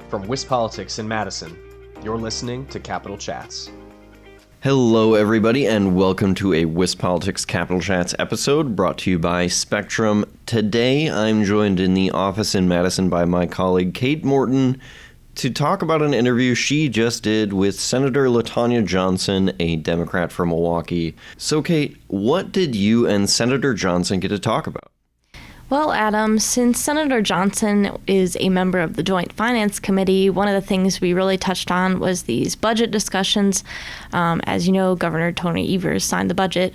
From WisPolitics in Madison, you're listening to Capital Chats. Hello, everybody, and welcome to a WisPolitics Capital Chats episode brought to you by Spectrum. Today, I'm joined in the office in Madison by my colleague Kate Morton to talk about an interview she just did with Senator LaTonya Johnson, a Democrat from Milwaukee. So, Kate, what did you and Senator Johnson get to talk about? Well, Adam, since Senator Johnson is a member of the Joint Finance Committee, one of the things we really touched on was these budget discussions. As you know, Governor Tony Evers signed the budget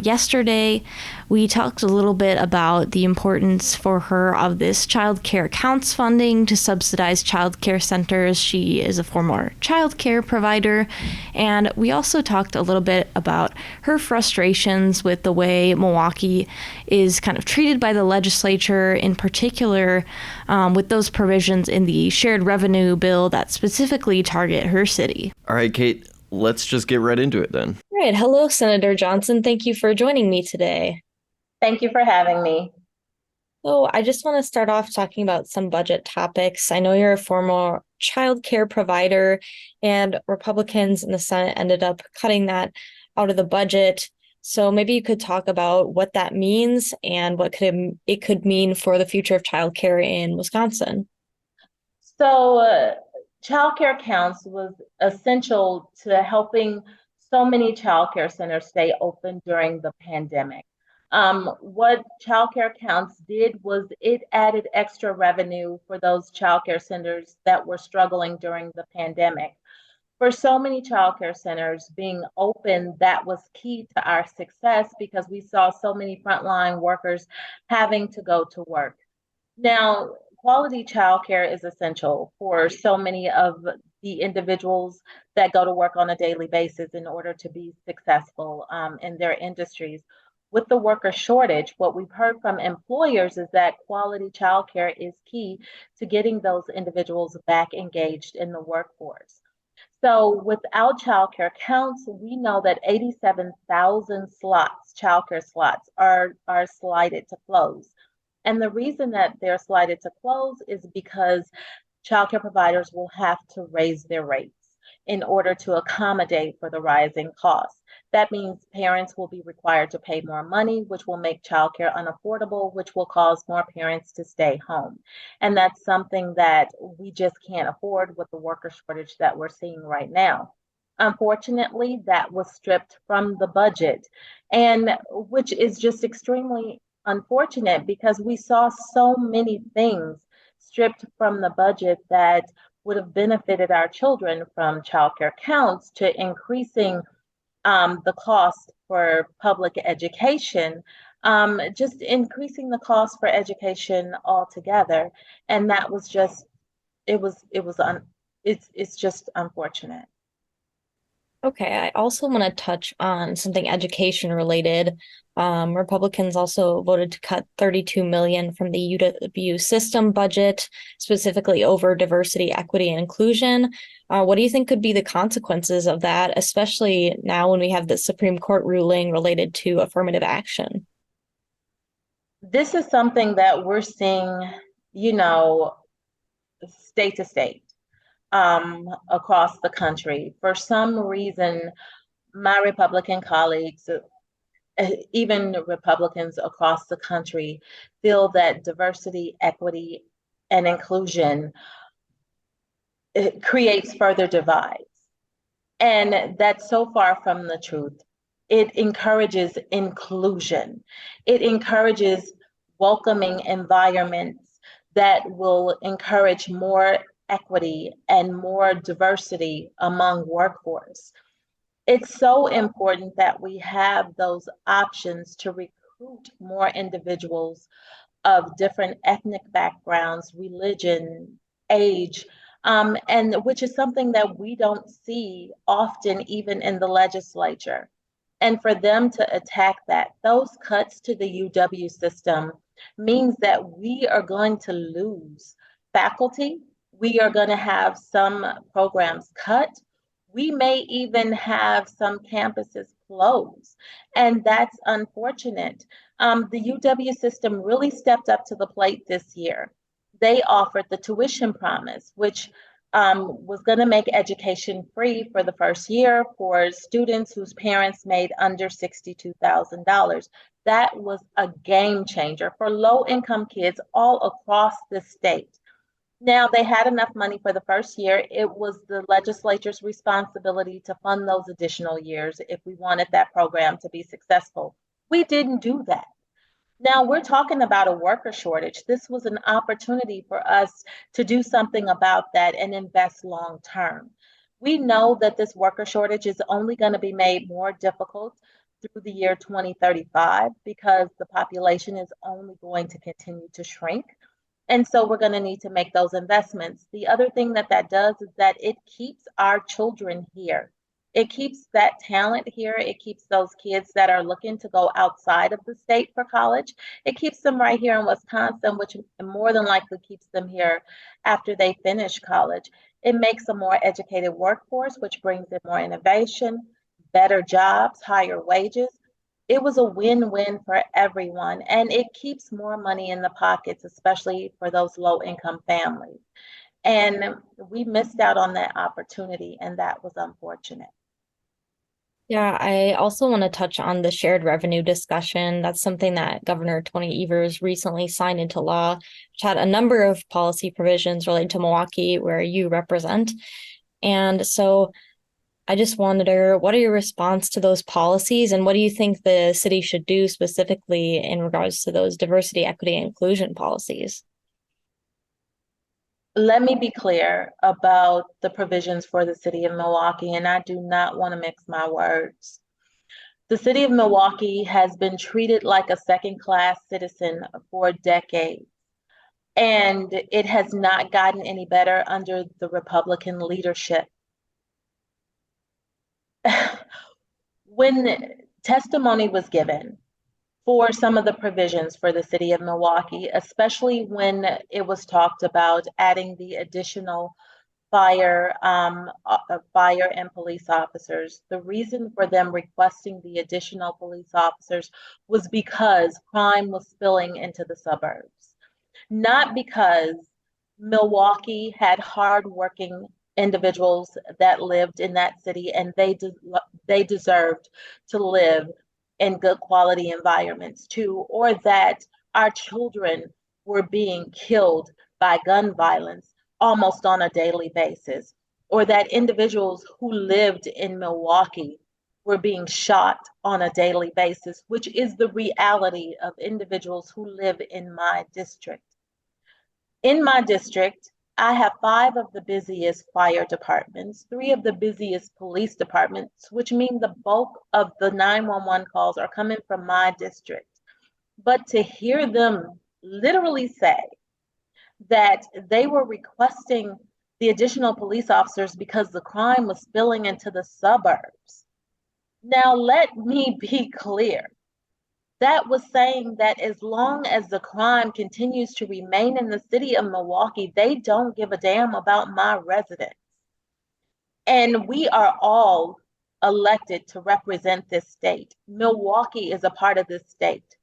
yesterday. We talked a little bit about the importance for her of this child care accounts funding to subsidize child care centers. She is a former child care provider. And we also talked a little bit about her frustrations with the way Milwaukee is kind of treated by the legislature, in particular with those provisions in the shared revenue bill that specifically target her city. All right, Kate, let's just get right into it then. All right. Hello, Senator Johnson. Thank you for joining me today. Thank you for having me. So I just want to start off talking about some budget topics. I know you're a former child care provider, and Republicans in the Senate ended up cutting that out of the budget. So maybe you could talk about what that means and what it could mean for the future of childcare in Wisconsin. So child care counts was essential to helping so many child care centers stay open during the pandemic. What child care counts did was it added extra revenue for those child care centers that were struggling during the pandemic. For so many child care centers being open, that was key to our success because we saw so many frontline workers having to go to work. Now, quality child care is essential for so many of the individuals that go to work on a daily basis in order to be successful in their industries. With the worker shortage, what we've heard from employers is that quality child care is key to getting those individuals back engaged in the workforce. So without childcare counts, we know that 87,000 slots, childcare slots, are slated to close. And the reason that they're slated to close is because childcare providers will have to raise their rates in order to accommodate for the rising costs. That means parents will be required to pay more money, which will make childcare unaffordable, which will cause more parents to stay home. And that's something that we just can't afford with the worker shortage that we're seeing right now. Unfortunately, that was stripped from the budget, and which is just extremely unfortunate because we saw so many things stripped from the budget that would have benefited our children, from childcare counts to increasing the cost for public education, just increasing the cost for education altogether. And that was just, it's just unfortunate. Okay, I also want to touch on something education related. Republicans also voted to cut $32 million from the UW system budget, specifically over diversity, equity, and inclusion. What do you think could be the consequences of that, especially now when we have the Supreme Court ruling related to affirmative action? This is something that we're seeing, state to state. Across the country. For some reason, my Republican colleagues, even Republicans across the country, feel that diversity, equity, and inclusion creates further divides. And that's so far from the truth. It encourages inclusion. It encourages welcoming environments that will encourage more equity and more diversity among workforce. It's so important that we have those options to recruit more individuals of different ethnic backgrounds, religion, age, and which is something that we don't see often even in the legislature. And for them to attack that, those cuts to the UW system means that we are going to lose faculty. We are going to have some programs cut. We may even have some campuses close, and that's unfortunate. The UW system really stepped up to the plate this year. they offered the tuition promise, which was going to make education free for the first year for students whose parents made under $62,000. That was a game changer for low-income kids all across the state. Now, they had enough money for the first year. It was the legislature's responsibility to fund those additional years if we wanted that program to be successful. We didn't do that. Now we're talking about a worker shortage. This was an opportunity for us to do something about that and invest long term. We know that this worker shortage is only going to be made more difficult through the year 2035 because the population is only going to continue to shrink. And so we're going to need to make those investments. The other thing that that does is that it keeps our children here. It keeps that talent here. It keeps those kids that are looking to go outside of the state for college. It keeps them right here in Wisconsin, which more than likely keeps them here after they finish college. It makes a more educated workforce, which brings in more innovation, better jobs, higher wages. It was a win-win for everyone, and it keeps more money in the pockets, especially for those low-income families. And we missed out on that opportunity, and that was unfortunate. Yeah, I also want to touch on the shared revenue discussion. That's something that Governor Tony Evers recently signed into law, which had a number of policy provisions related to Milwaukee, where you represent. And so I just wonder, what are your response to those policies, and what do you think the city should do specifically in regards to those diversity, equity, and inclusion policies? Let me be clear about the provisions for the city of Milwaukee, and I do not want to mix my words. The city of Milwaukee has been treated like a second-class citizen for decades, and it has not gotten any better under the Republican leadership. When testimony was given for some of the provisions for the city of Milwaukee, especially when it was talked about adding the additional fire and police officers. The reason for them requesting the additional police officers was because crime was spilling into the suburbs, not because Milwaukee had hardworking individuals that lived in that city and they deserved to live in good quality environments too, or that our children were being killed by gun violence almost on a daily basis, or that individuals who lived in Milwaukee were being shot on a daily basis, which is the reality of individuals who live in my district. In my district, I have 5 of the busiest fire departments, 3 of the busiest police departments, which mean the bulk of the 911 calls are coming from my district. But to hear them literally say that they were requesting the additional police officers because the crime was spilling into the suburbs. Now, let me be clear. That was saying that as long as the crime continues to remain in the city of Milwaukee, they don't give a damn about my residents. And we are all elected to represent this state. Milwaukee is a part of this state.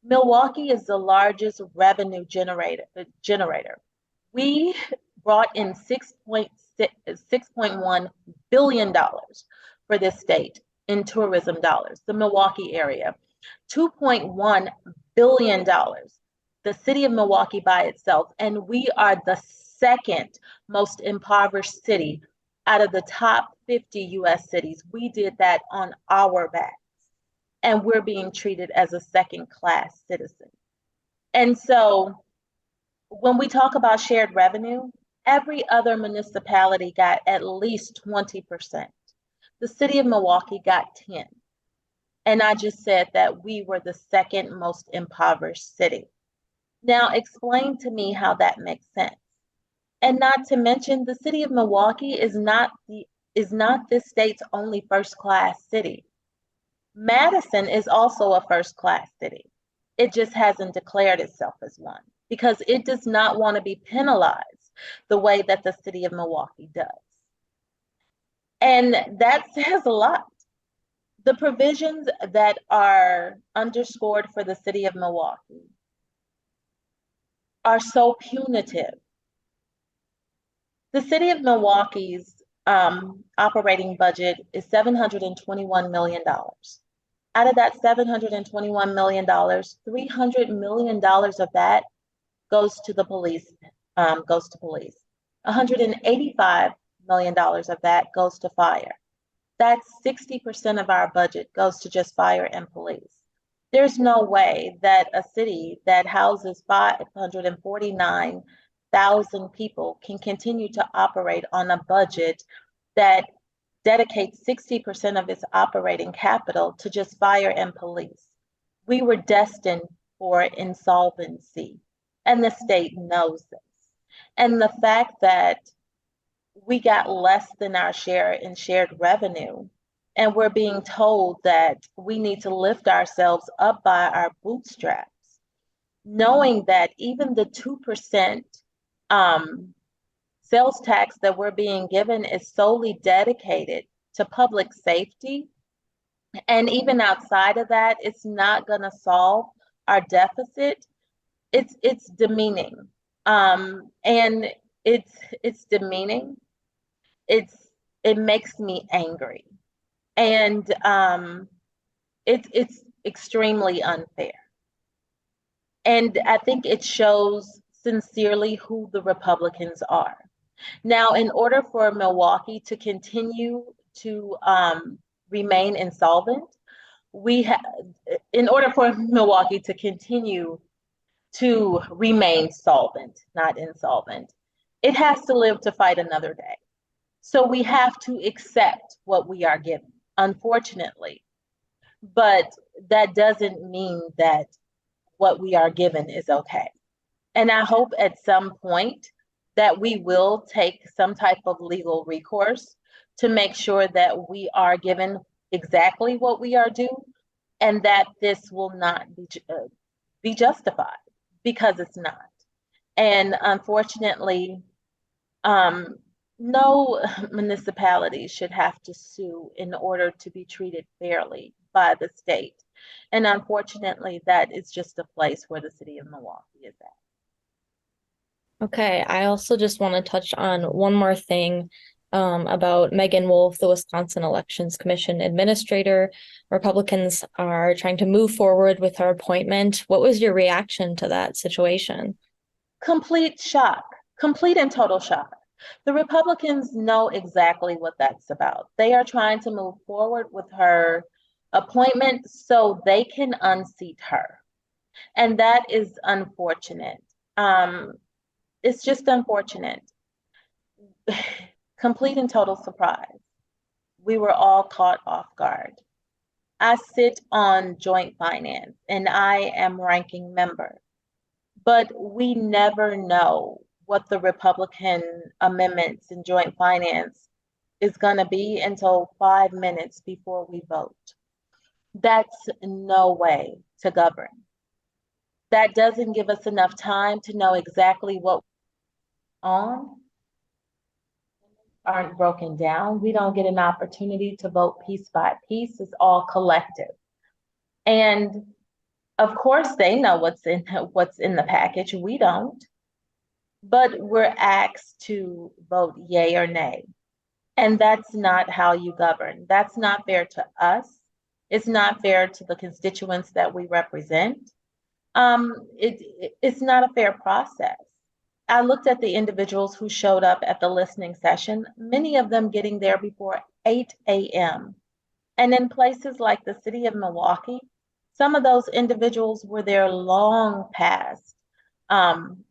Milwaukee is the largest revenue generator. We brought in $6.1 billion for this state in tourism dollars, the Milwaukee area. $2.1 billion, the city of Milwaukee by itself, and we are the second most impoverished city out of the top 50 US cities. We did that on our backs, and we're being treated as a second-class citizen. And so when we talk about shared revenue, every other municipality got at least 20%. The city of Milwaukee got 10. And I just said that we were the second most impoverished city. Now explain to me how that makes sense. And not to mention, the city of Milwaukee is not this state's only first-class city. Madison is also a first-class city. It just hasn't declared itself as one because it does not want to be penalized the way that the city of Milwaukee does. And that says a lot. The provisions that are underscored for the city of Milwaukee are so punitive. The city of Milwaukee's operating budget is $721 million. Out of that $721 million, $300 million of that goes to the police, $185 million of that goes to fire. That's 60% of our budget goes to just fire and police. There's no way that a city that houses 549,000 people can continue to operate on a budget that dedicates 60% of its operating capital to just fire and police. We were destined for insolvency, and the state knows this. And the fact that we got less than our share in shared revenue, and we're being told that we need to lift ourselves up by our bootstraps, knowing that even the 2% sales tax that we're being given is solely dedicated to public safety. And even outside of that, it's not going to solve our deficit. It's demeaning. And it's demeaning. It makes me angry. And it's extremely unfair. And I think it shows sincerely who the Republicans are. Now, in order for Milwaukee to continue to remain insolvent, in order for Milwaukee to continue to remain solvent, not insolvent, it has to live to fight another day. So we have to accept what we are given, unfortunately. But that doesn't mean that what we are given is okay. And I hope at some point that we will take some type of legal recourse to make sure that we are given exactly what we are due, and that this will not be justified, because it's not. And unfortunately, no municipality should have to sue in order to be treated fairly by the state. And unfortunately, that is just a place where the city of Milwaukee is at. Okay, I also just want to touch on one more thing about Megan Wolf, the Wisconsin Elections Commission administrator. Republicans are trying to move forward with her appointment. What was your reaction to that situation? Complete shock, complete and total shock. The Republicans know exactly what that's about. They are trying to move forward with her appointment so they can unseat her. And that is unfortunate. It's just unfortunate. Complete and total surprise. We were all caught off guard. I sit on joint finance and I am ranking member, but we never know what the Republican amendments in joint finance is going to be until 5 minutes before we vote. That's no way to govern. That doesn't give us enough time to know exactly what on aren't broken down. We don't get an opportunity to vote piece by piece. It's all collective. And of course they know what's in the package. We don't. But we're asked to vote yay or nay. And that's not how you govern. That's not fair to us. It's not fair to the constituents that we represent. It's not a fair process. I looked at the individuals who showed up at the listening session, many of them getting there before 8 a.m. And in places like the city of Milwaukee, some of those individuals were there long past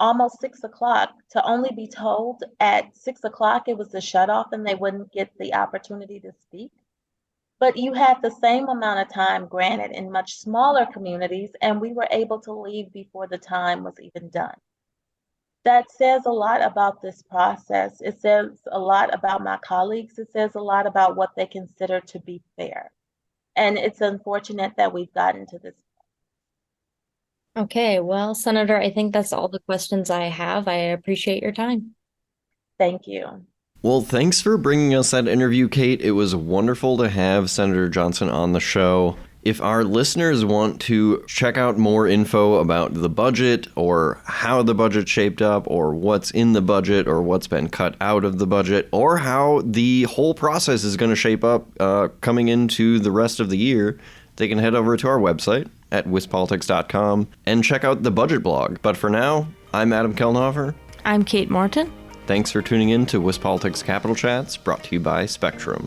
almost 6 o'clock, to only be told at 6 o'clock it was a shutoff and they wouldn't get the opportunity to speak. But you had the same amount of time granted in much smaller communities, and we were able to leave before the time was even done. That says a lot about this process. It says a lot about my colleagues. It says a lot about what they consider to be fair. And it's unfortunate that we've gotten to this point. Okay, well, Senator, I think that's all the questions I have. I appreciate your time. Thank you. Well, thanks for bringing us that interview, Kate. It was wonderful to have Senator Johnson on the show. If our listeners want to check out more info about the budget or how the budget shaped up or what's in the budget or what's been cut out of the budget or how the whole process is going to shape up coming into the rest of the year, they can head over to our website at wispolitics.com and check out the budget blog. But for now, I'm Adam Kelnhofer. I'm Kate Morton. Thanks for tuning in to WisPolitics Capital Chats, brought to you by Spectrum.